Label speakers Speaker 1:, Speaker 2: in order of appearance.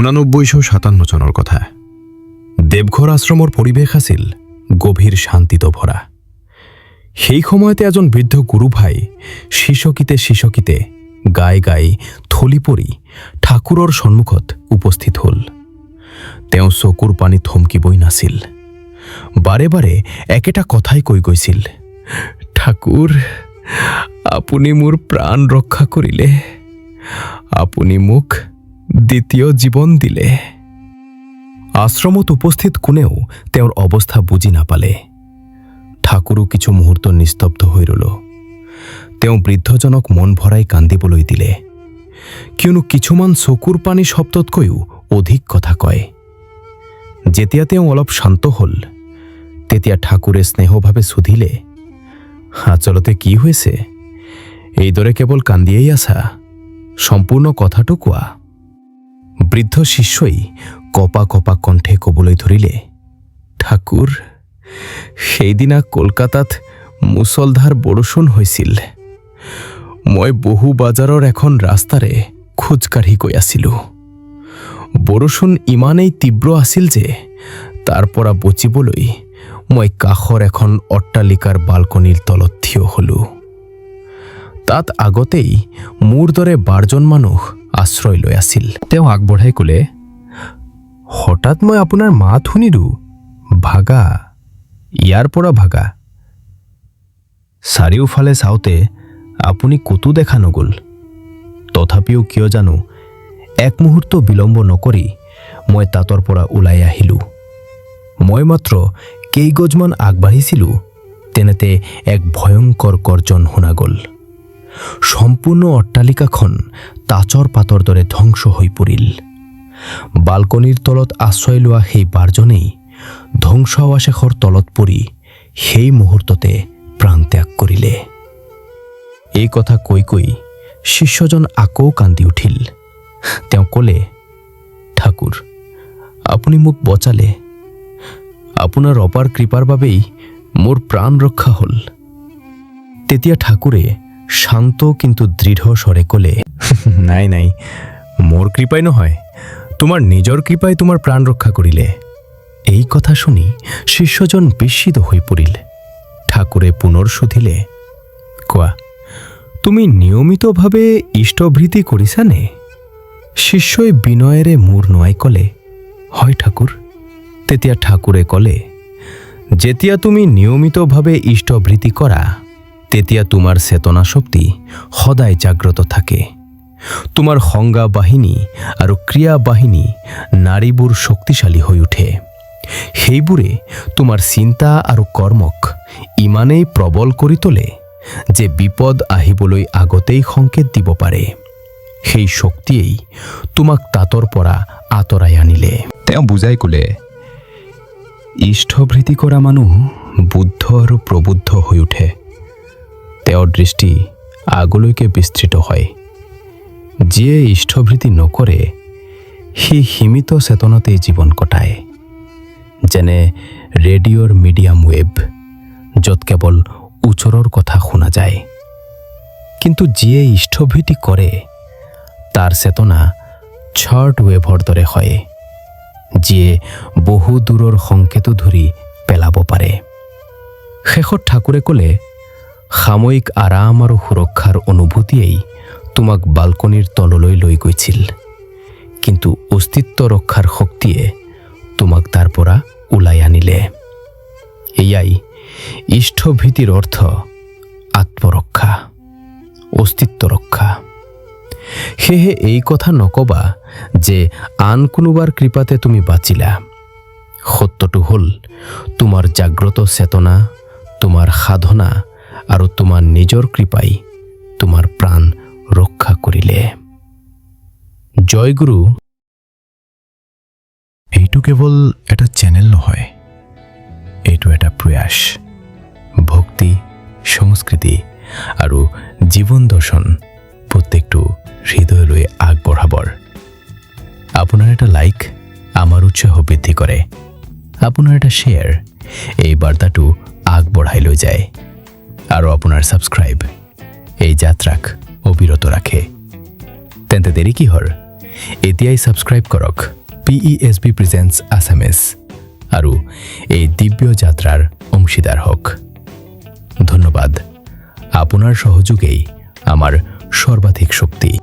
Speaker 1: 1957 চনৰ কথা। দেৱঘৰ আশ্ৰমৰ পৰিৱেশ আছিল গভীৰ শান্তিত ভৰা। সেই সময়তে এজন বৃদ্ধ গুৰু ভাই শিশকিতে গাই গাই থলি পৰি ঠাকুৰৰ সন্মুখত উপস্থিত হ'ল। তেওঁ চকুৰ পানী থমকিবই নাছিল। বাৰে বাৰে একেটা কথাই কৈ গৈছিল, ঠাকুৰ, আপুনি মোৰ প্ৰাণ ৰক্ষা কৰিলে, আপুনি মোক দ্বিতীয় জীৱন দিলে। আশ্ৰমত উপস্থিত কোনেও তেওঁৰ অৱস্থা বুজি নাপালে। ঠাকুৰো কিছু মুহূৰ্ত নিস্তব্ধ হৈ ৰ'ল। তেওঁ বৃদ্ধজনক মন ভৰাই কান্দিবলৈ দিলে, কিয়নো কিছুমান চকুৰ পানী শব্দতকৈও অধিক কথা কয়। যেতিয়া তেওঁ অলপ শান্ত হ'ল, তেতিয়া ঠাকুৰে স্নেহভাৱে সুধিলে, আচলতে কি হৈছে? এইদৰে কেৱল কান্দিয়েই আছা, সম্পূৰ্ণ কথাটো কোৱা। বৃদ্ধ শিষ্যই কপা কপা কণ্ঠে ক'বলৈ ধৰিলে, ঠাকুৰ, সেইদিনা কলকাতাত মুছলধাৰ বৰষুণ হৈছিল। মই বহু বাজাৰৰ এখন ৰাস্তাৰে খোজকাঢ়ি গৈ আছিলোঁ। বৰষুণ ইমানেই তীব্ৰ আছিল যে তাৰ পৰা বচিবলৈ মই কাষৰ এখন অট্টালিকাৰ বালকনিৰ তলত থিয় হ'লোঁ। তাত আগতেই মোৰ দৰে 12জন মানুহ আশ্ৰয় লৈ আছিল। তেওঁ আগবঢ়াই ক'লে, হঠাৎ মই আপোনাৰ মাত শুনিলোঁ, ভাগা, ইয়াৰ পৰা ভাগা। চাৰিওফালে চাওঁতে আপুনি ক'তো দেখা নগ'ল। তথাপিও কিয় জানো এক মুহূৰ্ত বিলম্ব নকৰি মই তাতৰ পৰা ওলাই আহিলোঁ। মই মাত্ৰ কেইগজমান আগবাঢ়িছিলোঁ, তেনেতে এক ভয়ংকৰ গৰ্জন শুনা গ'ল। সম্পূৰ্ণ অট্টালিকাখন তাচৰ পাতৰ দৰে ধ্বংস হৈ পৰিল। বালকনিৰ তলত আশ্ৰয় লোৱা সেই 12জনেই ধ্বংসাৱশেষৰ তলত পৰি সেই মুহূৰ্ততে প্ৰাণ ত্যাগ কৰিলে। এই কথা কৈ কৈ শিষ্যজন আকৌ কান্দি উঠিল। তেওঁ ক'লে, ঠাকুৰ, আপুনি মোক বচালে। আপোনাৰ অপাৰ কৃপাৰ বাবেই মোৰ প্ৰাণ ৰক্ষা হ'ল। তেতিয়া ঠাকুৰে শান্ত কিন্তু দৃঢ় স্বৰে ক'লে, নাই নাই, মোৰ কৃপাই নহয়, তোমাৰ নিজৰ কৃপাই তোমাৰ প্ৰাণ ৰক্ষা কৰিলে। এই কথা শুনি শিষ্যজন বিস্মিত হৈ পৰিল। ঠাকুৰে পুনৰ সুধিলে, কোৱা, তুমি নিয়মিতভাৱে ইষ্টভৃতি কৰিছানে? শিষ্যই বিনয়েৰে মূৰ নোৱাই ক'লে, হয় ঠাকুৰ। তেতিয়া ঠাকুৰে ক'লে, যেতিয়া তুমি নিয়মিতভাৱে ইষ্টভৃতি কৰা, তেতিয়া তোমাৰ চেতনা শক্তি সদায় জাগ্ৰত থাকে। তোমাৰ সংজ্ঞা বাহিনী আৰু ক্ৰিয়া বাহিনী নাড়ীবোৰ শক্তিশালী হৈ উঠে। সেইবোৰে তোমাৰ চিন্তা আৰু কৰ্মক ইমানেই প্ৰবল কৰি তোলে যে বিপদ আহিবলৈ আগতেই সংকেত দিব পাৰে। সেই শক্তিয়েই তোমাক তাতৰ পৰা আঁতৰাই আনিলে। তেওঁ বুজাই ক'লে, ইষ্টভৃতি কৰা মানুহ বুদ্ধ আৰু প্ৰবুদ্ধ হৈ উঠে। তেওঁৰ দৃষ্টি আগলৈকে বিস্তৃত হয়। যিয়ে ইষ্টভৃতি নকৰে, সি সীমিত চেতনাতেই জীৱন কটায়, যেনে ৰেডিঅ'ৰ মিডিয়াম ৱেভ, য'ত কেৱল ওচৰৰ কথা শুনা যায়। কিন্তু যিয়ে ইষ্টভৃতি কৰে, তাৰ চেতনা ছৰ্ট ৱেভৰ দৰে হয়, যিয়ে বহু দূৰৰ সংকেতো ধৰি পেলাব পাৰে। শেষত ঠাকুৰে ক'লে, সাময়িক আৰাম আৰু সুৰক্ষাৰ অনুভূতিয়েই তোমাক বালকনিৰ তললৈ লৈ গৈছিল, কিন্তু অস্তিত্ব ৰক্ষাৰ শক্তিয়ে তোমাক তাৰ পৰা ওলাই আনিলে। এয়াই ইষ্টভৃতিৰ অৰ্থ, আত্মৰক্ষা, অস্তিত্ব ৰক্ষা। সেয়েহে এই কথা নকবা যে আন কোনোবাৰ কৃপাতে তুমি বাচিলা। সত্যটো হ'ল, তোমাৰ জাগ্ৰত চেতনা, তোমাৰ সাধনা আৰু তোমাৰ নিজৰ কৃপাই তোমাৰ প্ৰাণ ৰক্ষা কৰিলে। জয়গুৰু। এইটো কেৱল এটা চেনেল নহয়, এইটো এটা প্ৰয়াস। ভক্তি, সংস্কৃতি আৰু জীৱন দৰ্শন প্ৰত্যেকটো হৃদয়লৈ আগবঢ়াবৰ। আপোনাৰ এটা লাইক আমাৰ উৎসাহ বৃদ্ধি কৰে। আপোনাৰ এটা শ্বেয়াৰ এই বাৰ্তাটো আগবঢ়াই লৈ যায়, আৰু আপোনাৰ ছাবস্ক্ৰাইব এই যাত্ৰাক অবিৰত ৰাখে। তেন্তে দেৰি কিহৰ? এতিয়াই ছাবস্ক্ৰাইব কৰক PESB প্ৰেজেন্টছ আছামিজ আৰু এই দিব্য যাত্ৰাৰ অংশীদাৰ হওক। ধন্যবাদ। আপোনাৰ সহযোগেই আমাৰ সৰ্বাধিক শক্তি।